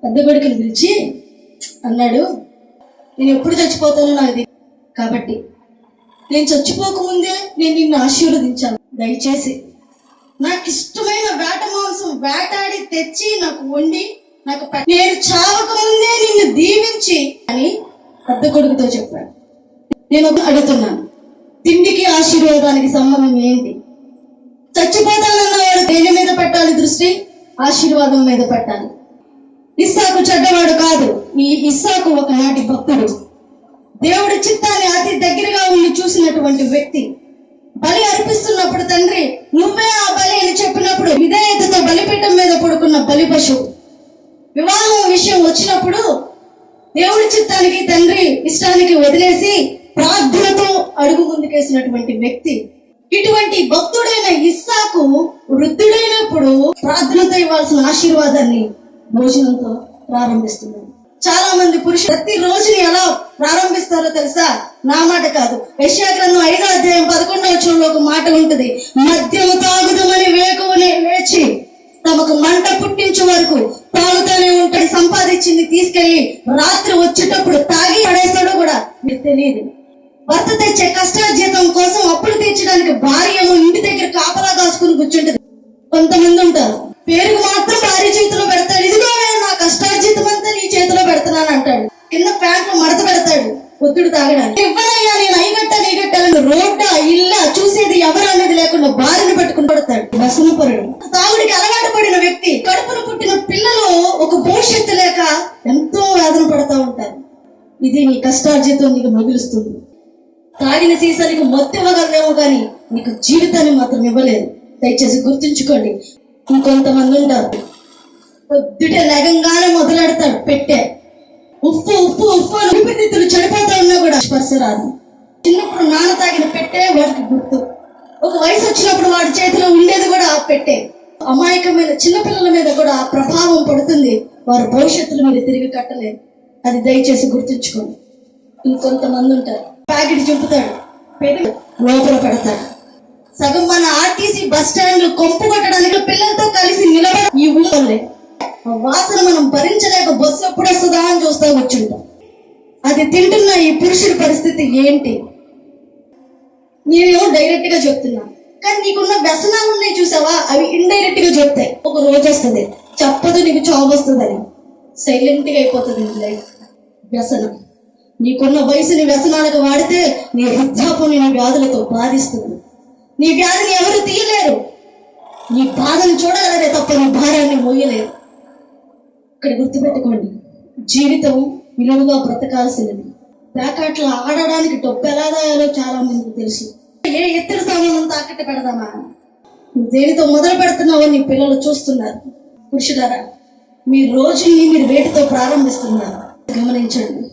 పెద్ద కొడుకుని పిలిచి అన్నాడు, నేను ఎప్పుడు చచ్చిపోతానో నాకు తెలియదు, కాబట్టి నేను చచ్చిపోకముందే నేను నిన్ను ఆశీర్వదించాను. దయచేసి నాకు ఇష్టమైన వేట మాంసం వేటాడి తెచ్చి నాకు వండి నాకు నేను చావకముందే నిన్ను దీవించి అని పెద్ద కొడుకుతో చెప్పాడు. నేను అడుగుతున్నాను, తిండికి ఆశీర్వాదానికి సంబంధం ఏంటి? చచ్చిపోతానన్నవాడు దేని మీద పెట్టాలి దృష్టి? ఆశీర్వాదం మీద పెట్టాలి. ఇస్సాకు చెడ్డవాడు కాదు. ఈ ఇస్సాకు ఒకనాటి భక్తుడు, దేవుడి చిత్తాన్ని అతి దగ్గరగా ఉండి చూసినటువంటి వ్యక్తి. బలి అర్పిస్తున్నప్పుడు తండ్రి నువ్వే ఆ బలి అని చెప్పినప్పుడు విధేయతతో బలిపీఠం మీద పడుకున్న బలి పశువు. వివాహం విషయం వచ్చినప్పుడు దేవుడి చిత్తానికి తండ్రి ఇష్టానికి వదిలేసి ప్రార్థనతో అడుగు ముందుకేసినటువంటి వ్యక్తి. ఇటువంటి భక్తుడైన ఇస్సాకు వృద్ధుడైనప్పుడు ప్రార్థనతో ఇవ్వాల్సిన ఆశీర్వాదాన్ని భోజనంతో ప్రారంభిస్తున్నాడు. చాలా మంది పురుషులు ప్రతి రోజుని ఎలా ప్రారంభిస్తారో తెలుసా? నా మాట కాదు, యెషయా గ్రంథం 5వ అధ్యాయం 11వ వచనంలో ఒక మాట ఉంటుంది, మద్యము తాగుదమని వేకువనే లేచి తమకు మంట పుట్టించే వరకు తాగుతూనే ఉంటాడు. సంపాదించింది తీసుకెళ్లి రాత్రి వచ్చేటప్పుడు తాగి పడేస్తాడో కూడా మీకు తెలియదు. భర్త తెచ్చే కష్టార్జితం కోసం అప్పులు తీర్చడానికి భార్యము ఇంటి దగ్గర కాపలా కాసుకుని కూర్చుంటది. కొంతమంది ఉంటారు, పేరుకు మాత్రం భార్య చేతిలో పెడతాడు, ఇదిగో నా కష్టార్జితం అంతా నీ చేతిలో పెడతానని అంటాడు. కింద ప్యాంట్లో మడత పెడతాడు ఒత్తిడి తాగడానికి. ఇవ్వనయ్యా నేను అయ్యగట్టాలని రోడ్డ ఇల్లా చూసేది ఎవరు అనేది లేకుండా భార్యను పెట్టుకుని పడతాడు. వ్యసనపరుడు, తాగుడికి అలవాటు పడిన వ్యక్తి. కడుపును పుట్టిన పిల్లలు ఒక భవిష్యత్తు లేక ఎంతో వేదన పడతా ఉంటారు. ఇది నీ కష్టార్జితం నీకు మిగులుస్తుంది. తాగిన సీసానికి మొత్తం ఇవ్వగలరేమో కానీ నీకు జీవితాన్ని మాత్రం ఇవ్వలేదు. దయచేసి గుర్తుంచుకోండి. ఇంకొంతమంది ఉంటారు, పొద్దుటే లేగంగానే మొదలెడతాడు పెట్టే ఉప్పు ఉప్పు ఉప్పు అని ఊపిరితిత్తులు చెడిపోతా ఉన్నా కూడా స్పర్శ రాదు. చిన్నప్పుడు నాన్న తాగిన పెట్టే వాడికి గుర్తు. ఒక వయసు వచ్చినప్పుడు వాడి చేతిలో ఉండేది కూడా పెట్టే. అమాయకమైన చిన్నపిల్లల మీద కూడా ప్రభావం పడుతుంది. వారు భవిష్యత్తులో మీరు తిరిగి కట్టలేదు. అది దయచేసి గుర్తుంచుకోండి. ఇంకొంతమంది ఉంటారు, ప్యాకెట్ చింపుతాడు, పెట్టి లోపల పెడతాడు. సగం మన ఆర్టీసీ బస్ స్టాండ్ కొంపు కొట్టడానికి పిల్లలతో కలిసి నిలబడి ఈ ఊళ్ళో వాసన మనం భరించలేక బస్సు ఎప్పుడు వస్తుందా అని చూస్తా కూర్చుంటాం. అది తింటున్న ఈ పురుషుడి పరిస్థితి ఏంటి? నేనేమో డైరెక్ట్ గా చెప్తున్నా, కానీ నీకున్న వ్యసనాలు ఉన్నాయి చూసావా, అవి ఇండైరెక్ట్ గా చెప్తాయి. ఒక రోజు వస్తుంది, చెప్పదు నీకు చావు వస్తుంది అని, సైలెంట్ గా అయిపోతుంది లైఫ్. వ్యసనం నీకున్న వయసుని వ్యసనాలకు వాడితే నీ వృద్ధాపం నీ వ్యాధులతో బాధిస్తుంది. నీ వ్యాధిని ఎవరు తీయలేరు. నీ బాధను చూడగలరే తప్ప నీ భారాన్ని మోయలేరు. ఇక్కడ గుర్తుపెట్టుకోండి, జీవితం విలువగా బ్రతకాల్సినది. ప్యాకెట్లు ఆడడానికి డబ్బు ఎలా దాయాలో చాలా మందికి తెలుసు. ఏ ఎత్తుల సామాను తాకట్టు పెడదామా, దేనితో మొదలు పెడుతున్నావో నీ పిల్లలు చూస్తున్నారు. పురుషులారా, మీ రోజుని మీరు వేటితో ప్రారంభిస్తున్నారు గమనించండి.